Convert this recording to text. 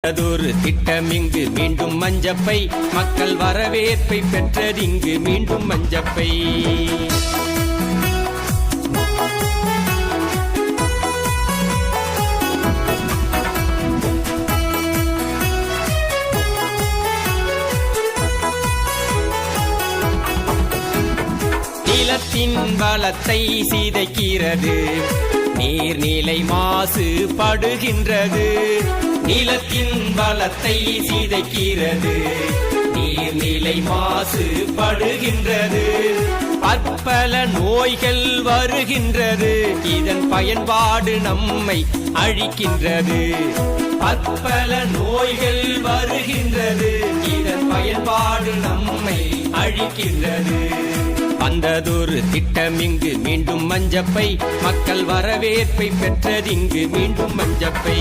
அதொரு திட்டமிங்கு மீண்டும் மஞ்சப்பை மக்கள் வரவேற்பை பெற்றதிங்கு மீண்டும் மஞ்சப்பை நிலத்தின் வளத்தை சிதைக்கிறது நீர்நிலை மாசு படுகின்றது நிலத்தின் வளத்தை சிதைக்கிறது நீர்நிலை மாசு படுகின்றது பற்பல நோய்கள் வருகின்றது இதன் பயன்பாடு நம்மை அழிக்கின்றது பற்பல நோய்கள் வருகின்றது இதன் பயன்பாடு நம்மை அழிக்கின்றது வந்ததொரு திட்டமிங்கு மீண்டும் மஞ்சப்பை மக்கள் வரவேற்பை பெற்றதிங்கு மீண்டும் மஞ்சப்பை